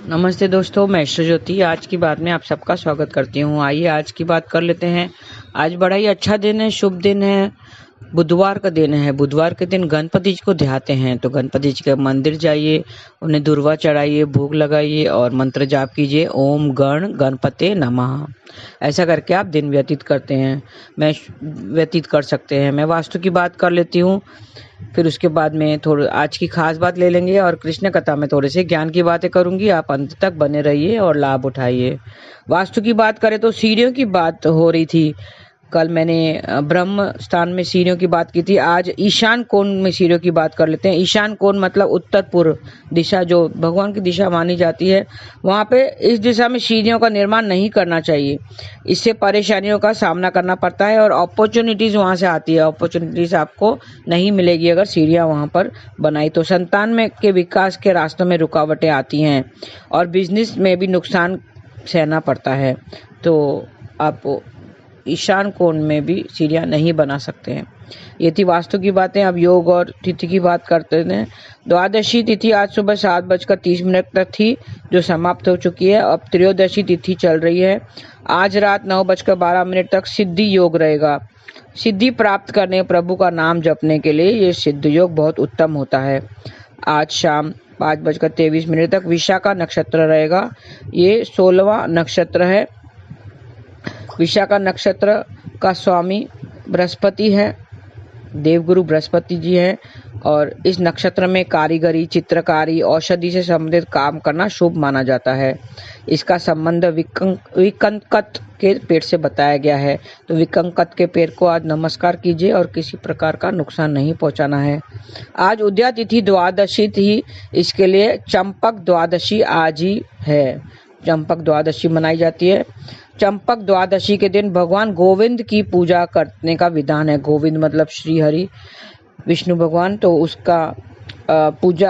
नमस्ते दोस्तों, मैं ईश्वर ज्योति आज की बात में आप सबका स्वागत करती हूँ। आइए आज की बात कर लेते हैं। आज बड़ा ही अच्छा दिन है, शुभ दिन है, बुधवार का दिन है। बुधवार के दिन गणपति जी को ध्याते हैं, तो गणपति जी के मंदिर जाइए, उन्हें दूर्वा चढ़ाइए, भोग लगाइए और मंत्र जाप कीजिए, ओम गण गणपते नमः। ऐसा करके आप दिन व्यतीत करते हैं, व्यतीत कर सकते हैं। मैं वास्तु की बात कर लेती हूँ, फिर उसके बाद में थोड़ी आज की खास बात ले लेंगे और कृष्ण कथा में थोड़े से ज्ञान की बातें करूंगी। आप अंत तक बने रहिए और लाभ उठाइए। वास्तु की बात करें तो सीढ़ियों की बात हो रही थी। कल मैंने ब्रह्म स्थान में सीढ़ियों की बात की थी। आज ईशान कोण में सीढ़ियों की बात कर लेते हैं। ईशान कोण मतलब उत्तर पूर्व दिशा, जो भगवान की दिशा मानी जाती है, वहाँ पे इस दिशा में सीढ़ियों का निर्माण नहीं करना चाहिए। इससे परेशानियों का सामना करना पड़ता है और अपॉर्चुनिटीज वहाँ से आती है। अपॉर्चुनिटीज आपको नहीं मिलेगी अगर सीढ़ियाँ वहाँ पर बनाई तो। संतान में के विकास के रास्तों में रुकावटें आती हैं और बिजनेस में भी नुकसान सहना पड़ता है। तो आप ईशान कोण में भी सीढ़ियाँ नहीं बना सकते हैं। ये थी वास्तु की बातें। अब योग और तिथि की बात करते हैं। द्वादशी तिथि आज सुबह 7:30 तक थी, जो समाप्त हो चुकी है। अब त्रयोदशी तिथि चल रही है। आज रात 9:12 तक सिद्धि योग रहेगा। सिद्धि प्राप्त करने, प्रभु का नाम जपने के लिए ये सिद्ध योग बहुत उत्तम होता है। आज शाम 5:23 तक विशाखा नक्षत्र रहेगा। ये 16वां नक्षत्र है। विशाखा नक्षत्र का स्वामी बृहस्पति है, देवगुरु बृहस्पति जी है, और इस नक्षत्र में कारीगरी, चित्रकारी, औषधि से संबंधित काम करना शुभ माना जाता है। इसका संबंध विकंकत के पेड़ से बताया गया है, तो विकंकत के पेड़ को आज नमस्कार कीजिए और किसी प्रकार का नुकसान नहीं पहुंचाना है। आज उद्या तिथि द्वादशी थी, इसके लिए चंपक द्वादशी आज ही है। चंपक द्वादशी मनाई जाती है। चंपक द्वादशी के दिन भगवान गोविंद की पूजा करने का विधान है। गोविंद मतलब श्री हरि विष्णु भगवान, तो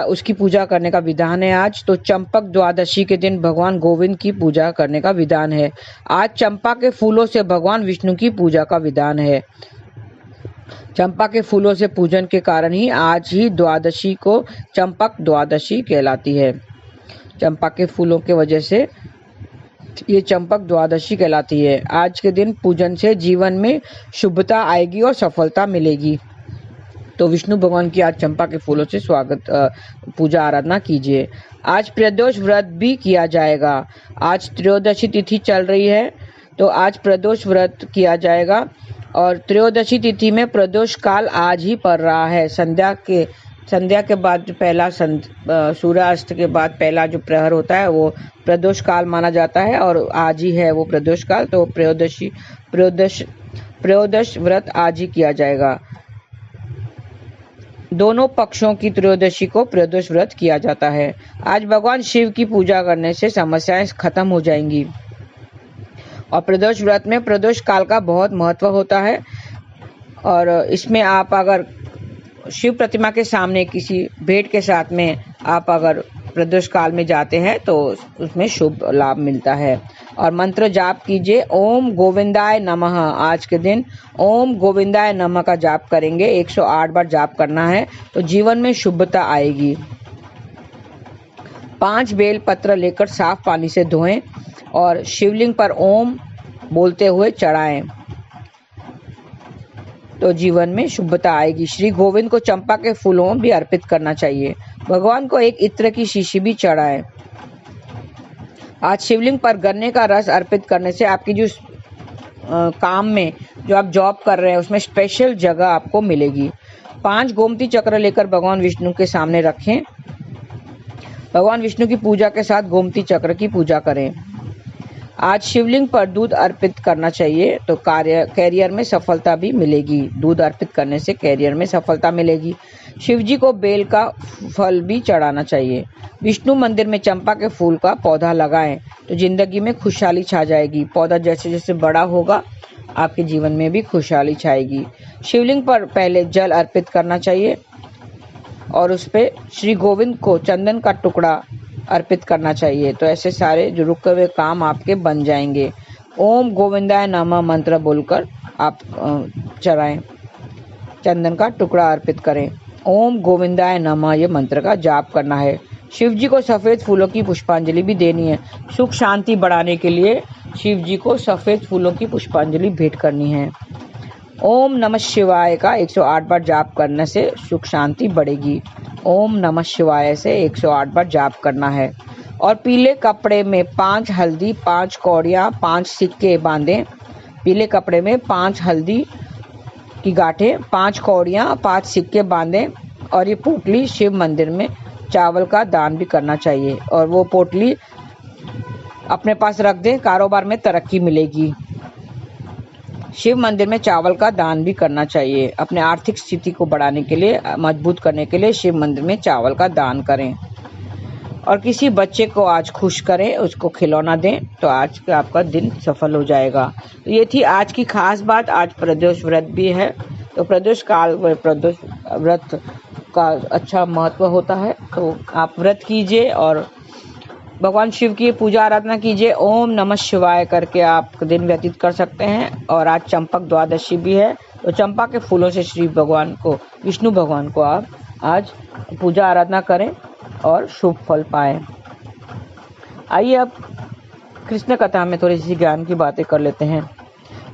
उसकी पूजा करने का विधान है आज। तो चंपक द्वादशी के दिन भगवान गोविंद की पूजा करने का विधान है। आज चंपा के फूलों से भगवान विष्णु की पूजा का विधान है। चंपा के फूलों से पूजन के कारण ही आज ही द्वादशी को चंपक द्वादशी कहलाती है। चंपा के फूलों के वजह से ये चंपक द्वादशी कहलाती है। आज के दिन पूजन से जीवन में शुभता आएगी और सफलता मिलेगी। तो विष्णु भगवान की आज चंपा के फूलों से पूजा आराधना कीजिए। आज प्रदोष व्रत भी किया जाएगा। आज त्रयोदशी तिथि चल रही है, तो आज प्रदोष व्रत किया जाएगा। और त्रयोदशी तिथि में प्रदोष काल आज ही पड़ रहा है। संध्या के बाद जो पहला सूर्यास्त के बाद पहला जो प्रहर होता है वो प्रदोष काल माना जाता है, और आज ही है वो प्रदोष काल। तो प्रदोष व्रत आज ही किया जाएगा। दोनों पक्षों की त्रयोदशी को प्रदोष व्रत किया जाता है। आज भगवान शिव की पूजा करने से समस्याएं खत्म हो जाएंगी। और प्रदोष व्रत में प्रदोष काल का बहुत महत्व होता है, और इसमें आप अगर शिव प्रतिमा के सामने किसी भेंट के साथ में आप अगर प्रदोष काल में जाते हैं तो उसमें शुभ लाभ मिलता है। और मंत्र जाप कीजिए, ओम गोविंदाय नमः। आज के दिन ओम गोविंदाय नमः का जाप करेंगे, 108 बार जाप करना है, तो जीवन में शुभता आएगी। 5 बेल पत्र लेकर साफ पानी से धोएं और शिवलिंग पर ओम बोलते हुए चढ़ाएं, तो जीवन में शुभता आएगी। श्री गोविंद को चंपा के फूलों भी अर्पित करना चाहिए। भगवान को एक इत्र की शीशी भी चढ़ाएं। आज शिवलिंग पर गन्ने का रस अर्पित करने से आपकी जो काम में जो आप जॉब कर रहे हैं उसमें स्पेशल जगह आपको मिलेगी। 5 गोमती चक्र लेकर भगवान विष्णु के सामने रखें। भगवान विष्णु की पूजा के साथ गोमती चक्र की पूजा करें। आज शिवलिंग पर दूध अर्पित करना चाहिए, तो कैरियर में सफलता भी मिलेगी। दूध अर्पित करने से कैरियर में सफलता मिलेगी। शिवजी को बेल का फल भी चढ़ाना चाहिए। विष्णु मंदिर में चंपा के फूल का पौधा लगाएं, तो जिंदगी में खुशहाली छा जाएगी। पौधा जैसे जैसे बड़ा होगा आपके जीवन में भी खुशहाली छाएगी। शिवलिंग पर पहले जल अर्पित करना चाहिए और उस पे श्री गोविंद को चंदन का टुकड़ा अर्पित करना चाहिए, तो ऐसे सारे जो रुके हुए काम आपके बन जाएंगे। ओम गोविंदाय नमः मंत्र बोलकर आप चढ़ाएं, चंदन का टुकड़ा अर्पित करें। ओम गोविंदाय नमः ये मंत्र का जाप करना है। शिव जी को सफेद फूलों की पुष्पांजलि भी देनी है। सुख शांति बढ़ाने के लिए शिव जी को सफेद फूलों की पुष्पांजलि भेंट करनी है। ओम नमः शिवाय का 108 बार जाप करने से सुख शांति बढ़ेगी। ओम नमः शिवाय से 108 बार जाप करना है। और पीले कपड़े में 5 हल्दी, 5 कौड़ियाँ, 5 सिक्के बांधें। पीले कपड़े में 5 हल्दी की गांठें, 5 कौड़ियाँ, 5 सिक्के बांधें। और ये पोटली शिव मंदिर में चावल का दान भी करना चाहिए और वो पोटली अपने पास रख दें, कारोबार में तरक्की मिलेगी। शिव मंदिर में चावल का दान भी करना चाहिए। अपने आर्थिक स्थिति को बढ़ाने के लिए, मजबूत करने के लिए शिव मंदिर में चावल का दान करें। और किसी बच्चे को आज खुश करें, उसको खिलौना दें, तो आज का आपका दिन सफल हो जाएगा। तो ये थी आज की खास बात। आज प्रदोष व्रत भी है, तो प्रदोष काल प्रदोष व्रत का अच्छा महत्व होता है। तो आप व्रत कीजिए और भगवान शिव की पूजा आराधना कीजिए। ओम नमः शिवाय करके आप दिन व्यतीत कर सकते हैं। और आज चंपक द्वादशी भी है, तो चंपा के फूलों से श्री भगवान को, विष्णु भगवान को आप आज पूजा आराधना करें और शुभ फल पाएं। आइए अब कृष्ण कथा में थोड़ी सी ज्ञान की बातें कर लेते हैं।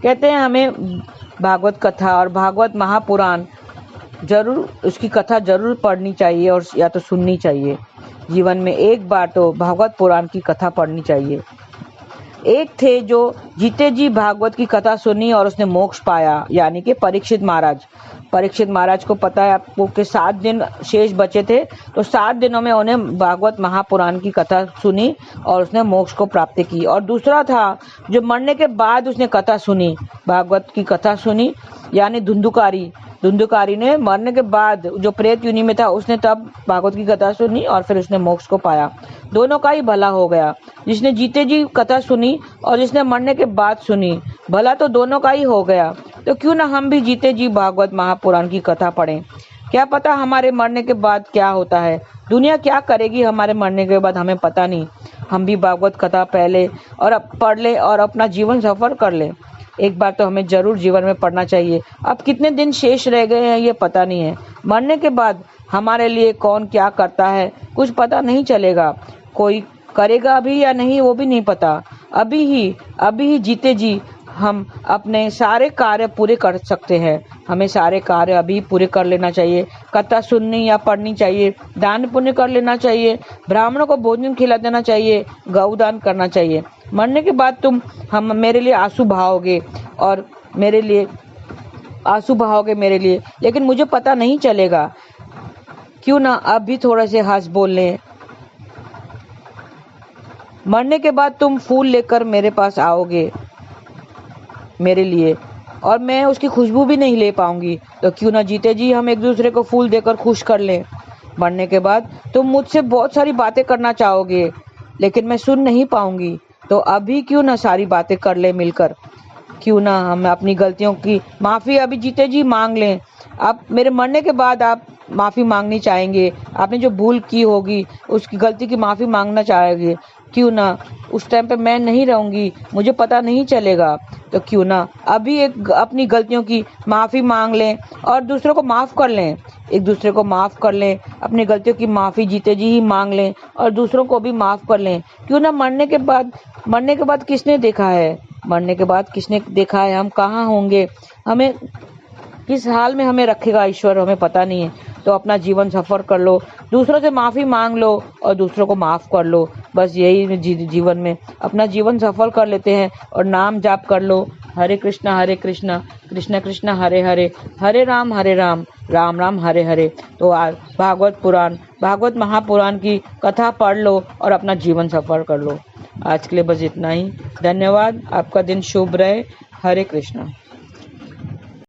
कहते हैं हमें भागवत कथा और भागवत महापुराण जरूर, उसकी कथा जरूर पढ़नी चाहिए और या तो सुननी चाहिए। जीवन में एक बार तो भागवत पुराण की कथा पढ़नी चाहिए। एक थे जो जीते जी भागवत की कथा सुनी और उसने मोक्ष पाया, यानी कि परीक्षित महाराज। परीक्षित महाराज को पता है आपको कि 7 दिन शेष बचे थे, तो 7 दिनों में उन्हें भागवत महापुराण की कथा सुनी और उसने मोक्ष को प्राप्त की। और दूसरा था जो मरने के बाद उसने कथा सुनी, भागवत की कथा सुनी, यानी धुंधुकारी। धुंधुकारी ने मरने के बाद जो प्रेत योनि में था, उसने तब भागवत की कथा सुनी और फिर उसने मोक्ष को पाया। दोनों का ही भला हो गया, जिसने जीते जी कथा सुनी और जिसने मरने के बाद सुनी। भला तो दोनों का ही हो गया। तो क्यों ना हम भी जीते जी भागवत महापुराण की कथा पढ़ें। क्या पता हमारे मरने के बाद क्या होता है, दुनिया क्या करेगी हमारे मरने के बाद, हमें पता नहीं। हम भी भागवत कथा पहले और अब पढ़ ले और अपना जीवन सफल कर ले। एक बार तो हमें जरूर जीवन में पढ़ना चाहिए। अब कितने दिन शेष रह गए हैं ये पता नहीं है। मरने के बाद हमारे लिए कौन क्या करता है कुछ पता नहीं चलेगा। कोई करेगा भी या नहीं वो भी नहीं पता। अभी ही जीते जी हम अपने सारे कार्य पूरे कर सकते हैं। हमें सारे कार्य अभी पूरे कर लेना चाहिए। कथा सुननी या पढ़नी चाहिए, दान पुण्य कर लेना चाहिए, ब्राह्मणों को भोजन खिला देना चाहिए, गौदान करना चाहिए। मरने के बाद हम मेरे लिए आंसू बहाओगे और मेरे लिए आंसू बहाओगे मेरे लिए, लेकिन मुझे पता नहीं चलेगा। क्यों ना अब भी थोड़े से हंस बोल लें। मरने के बाद तुम फूल लेकर मेरे पास आओगे मेरे लिए, और मैं उसकी खुशबू भी नहीं ले पाऊंगी। तो क्यों ना जीते जी हम एक दूसरे को फूल देकर खुश कर लें। मरने के बाद तुम मुझसे बहुत सारी बातें करना चाहोगे, लेकिन मैं सुन नहीं पाऊंगी। तो अभी क्यों ना सारी बातें कर ले मिलकर। क्यों ना हम अपनी गलतियों की माफ़ी अभी जीते जी मांग लें। आप मेरे मरने के बाद आप माफ़ी मांगनी चाहेंगे, आपने जो भूल की होगी उसकी गलती की माफ़ी मांगना चाहेंगे। क्यों ना उस टाइम पे मैं नहीं रहूँगी, मुझे पता नहीं चलेगा। तो क्यों ना अभी अपनी गलतियों की माफ़ी मांग लें और दूसरों को माफ़ कर लें। एक दूसरे को माफ़ कर लें, अपनी गलतियों की माफ़ी जीते जी ही मांग लें और दूसरों को भी माफ़ कर लें। क्यों ना मरने के बाद किसने देखा है, मरने के बाद किसने देखा है, हम कहाँ होंगे, हमें किस हाल में हमें रखेगा ईश्वर, हमें पता नहीं है। तो अपना जीवन सफर कर लो, दूसरों से माफ़ी मांग लो और दूसरों को माफ़ कर लो। बस यही जीवन में अपना जीवन सफल कर लेते हैं और नाम जाप कर लो। हरे कृष्णा कृष्ण कृष्ण हरे हरे, हरे राम राम राम हरे हरे। तो आज भागवत महापुराण की कथा पढ़ लो और अपना जीवन सफल कर लो। आज के लिए बस इतना ही। धन्यवाद। आपका दिन शुभ रहे। हरे कृष्णा।